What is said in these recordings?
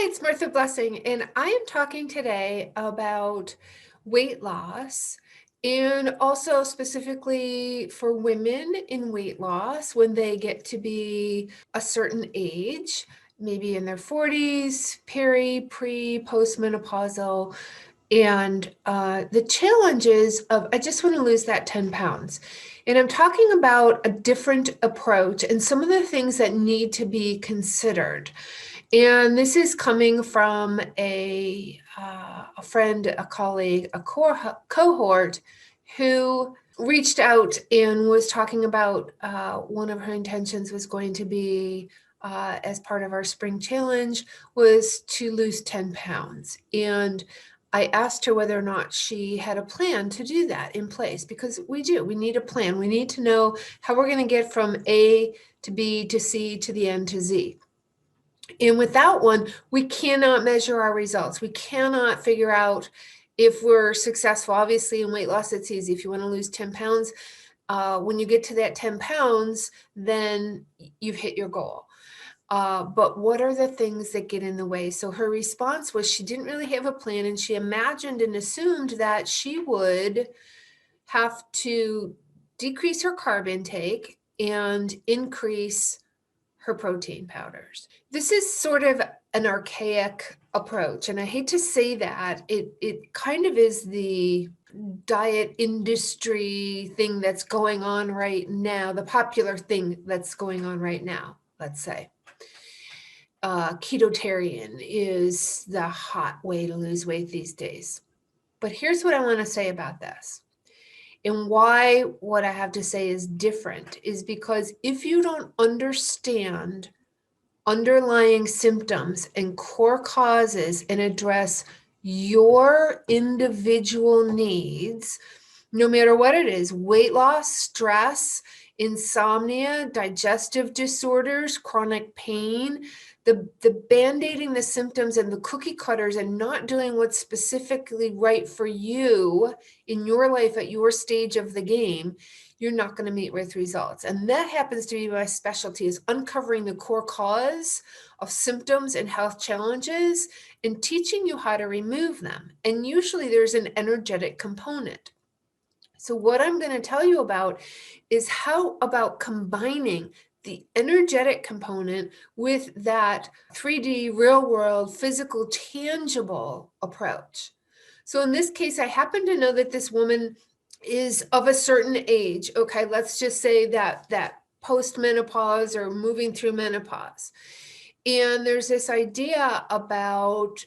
Hi, it's Martha Blessing, and I am talking today about weight loss and also specifically for women in weight loss when they get to be a certain age, maybe in their 40s, pre, postmenopausal, and the challenges of, I just want to lose that 10 pounds. And I'm talking about a different approach and some of the things that need to be considered. And this is coming from a friend, a colleague, a cohort who reached out and was talking about one of her intentions was going to be, as part of our spring challenge, was to lose 10 pounds. And I asked her whether or not she had a plan to do that in place, because we do. We need a plan. We need to know how we're going to get from A to B to C to the N to Z. And without one, we cannot measure our results. We cannot figure out if we're successful. Obviously, in weight loss, it's easy. If you want to lose 10 pounds, when you get to that 10 pounds, then you've hit your goal. But what are the things that get in the way? So her response was she didn't really have a plan, and she imagined and assumed that she would have to decrease her carb intake and increase her protein powders. This is sort of an archaic approach, and I hate to say that. It kind of is the diet industry thing that's going on right now, the popular thing that's going on right now, let's say. Ketotarian is the hot way to lose weight these days. But here's what I want to say about this. And why what I have to say is different is because if you don't understand underlying symptoms and core causes and address your individual needs, no matter what it is, weight loss, stress, insomnia, digestive disorders, chronic pain, the band-aiding the symptoms and the cookie cutters and not doing what's specifically right for you in your life at your stage of the game, you're not going to meet with results. And that happens to be my specialty, is uncovering the core cause of symptoms and health challenges and teaching you how to remove them. And usually there's an energetic component. So what I'm going to tell you about is how about combining the energetic component with that 3D, real world, physical, tangible approach. So in this case, I happen to know that this woman is of a certain age. Okay, let's just say that post-menopause or moving through menopause. And there's this idea about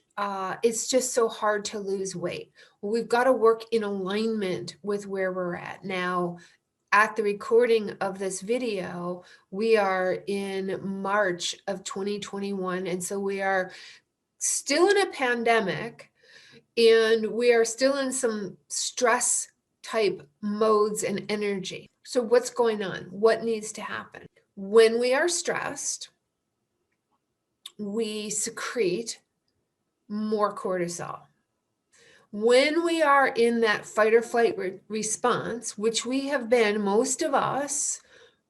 it's just so hard to lose weight. Well, we've got to work in alignment with where we're at. Now, at the recording of this video, we are in March of 2021. And so we are still in a pandemic, and we are still in some stress type modes and energy. So what's going on? What needs to happen? When we are stressed, we secrete more cortisol. When we are in that fight or flight response, which we have been, most of us,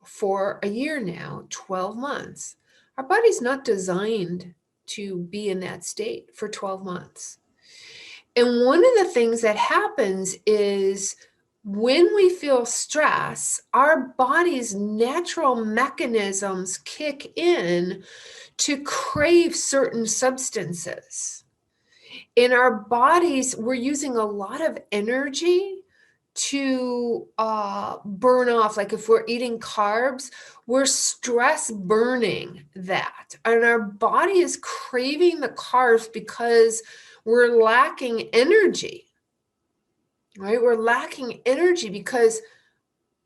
for a year now, 12 months, our body's not designed to be in that state for 12 months. And one of the things that happens is when we feel stress, our body's natural mechanisms kick in to crave certain substances. In our bodies, we're using a lot of energy to burn off. Like if we're eating carbs, we're stress burning that. And our body is craving the carbs because we're lacking energy, right? We're lacking energy because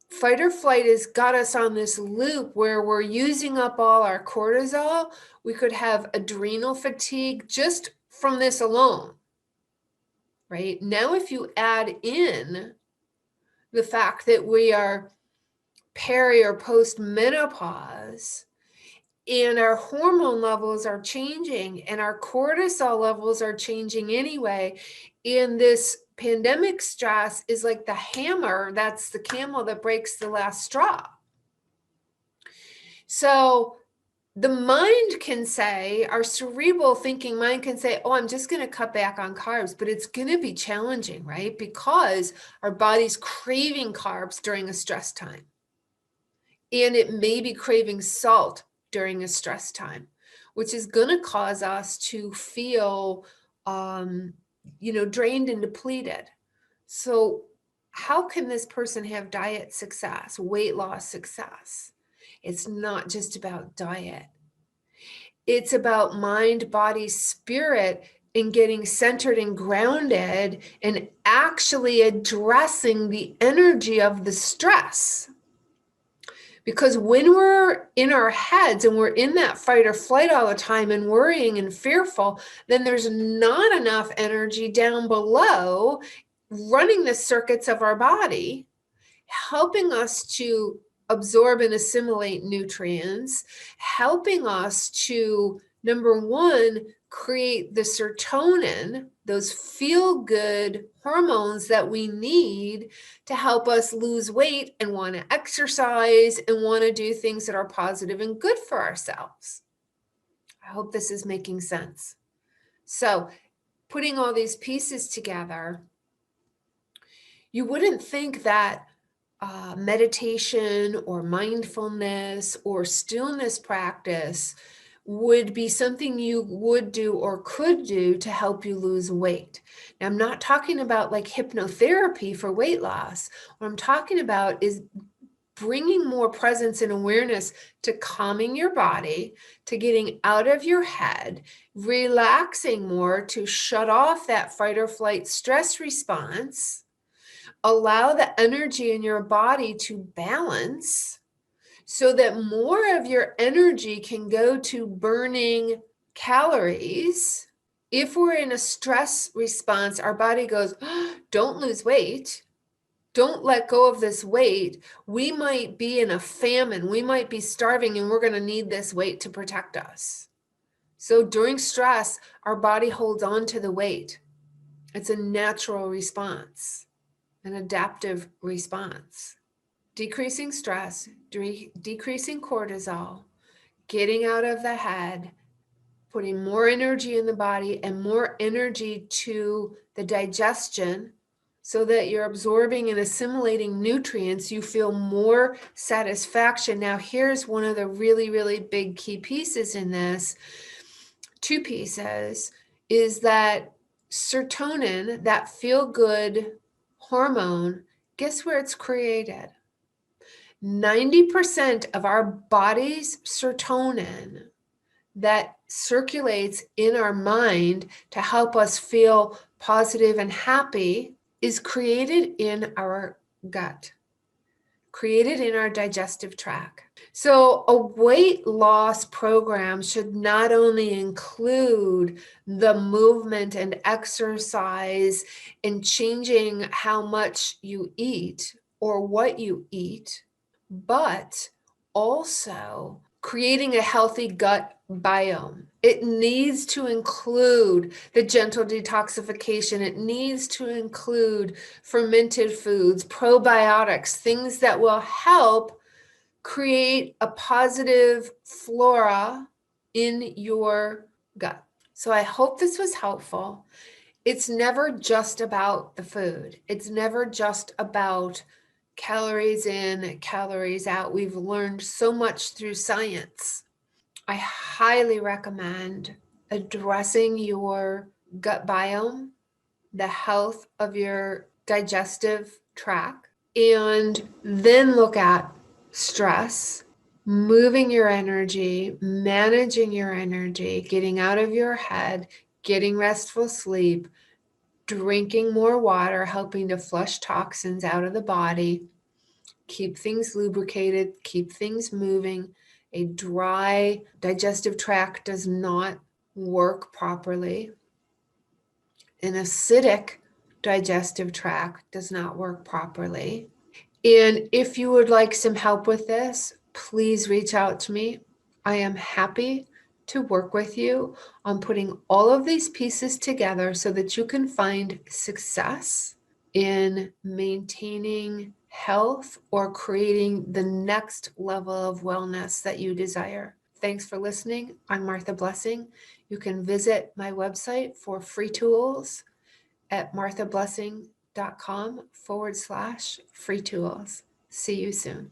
fight or flight has got us on this loop where we're using up all our cortisol. We could have adrenal fatigue just from this alone, right? Now, if you add in the fact that we are peri or post menopause and our hormone levels are changing and our cortisol levels are changing anyway, and this pandemic stress is like the hammer, that's the camel that breaks the last straw. So The mind can say, our cerebral thinking mind can say, oh, I'm just going to cut back on carbs, but it's going to be challenging, right? Because our body's craving carbs during a stress time. And it may be craving salt during a stress time, which is going to cause us to feel, drained and depleted. So how can this person have diet success, weight loss success? It's not just about diet. It's about mind, body, spirit, and getting centered and grounded and actually addressing the energy of the stress. Because when we're in our heads and we're in that fight or flight all the time and worrying and fearful, then there's not enough energy down below running the circuits of our body, helping us to absorb and assimilate nutrients, helping us to, number one, create the serotonin, those feel-good hormones that we need to help us lose weight and want to exercise and want to do things that are positive and good for ourselves. I hope this is making sense. So, putting all these pieces together, you wouldn't think that meditation or mindfulness or stillness practice would be something you would do or could do to help you lose weight. Now, I'm not talking about like hypnotherapy for weight loss. What I'm talking about is bringing more presence and awareness to calming your body, to getting out of your head, relaxing more to shut off that fight or flight stress response. Allow the energy in your body to balance so that more of your energy can go to burning calories. If we're in a stress response, our body goes, oh, don't lose weight. Don't let go of this weight. We might be in a famine. We might be starving and we're going to need this weight to protect us. So during stress, our body holds on to the weight. It's a natural response. An adaptive response. Decreasing stress, decreasing cortisol, getting out of the head, putting more energy in the body and more energy to the digestion so that you're absorbing and assimilating nutrients, you feel more satisfaction. Now, here's one of the really, really big key pieces in this, 2 pieces, is that serotonin, that feel-good hormone, guess where it's created? 90% of our body's serotonin that circulates in our mind to help us feel positive and happy is created in our gut, created in our digestive tract. So a weight loss program should not only include the movement and exercise and changing how much you eat or what you eat, but also creating a healthy gut biome. It needs to include the gentle detoxification. It needs to include fermented foods, probiotics, things that will help create a positive flora in your gut. So I hope this was helpful. It's never just about the food. It's never just about calories in, calories out. We've learned so much through science. I highly recommend addressing your gut biome, the health of your digestive tract, and then look at stress, moving your energy, managing your energy, getting out of your head, getting restful sleep, drinking more water, helping to flush toxins out of the body, keep things lubricated, keep things moving. A dry digestive tract does not work properly. An acidic digestive tract does not work properly. And if you would like some help with this, please reach out to me. I am happy to work with you on putting all of these pieces together so that you can find success in maintaining health or creating the next level of wellness that you desire. Thanks for listening. I'm Martha Blessing. You can visit my website for free tools at marthablessing.com/free tools. See you soon.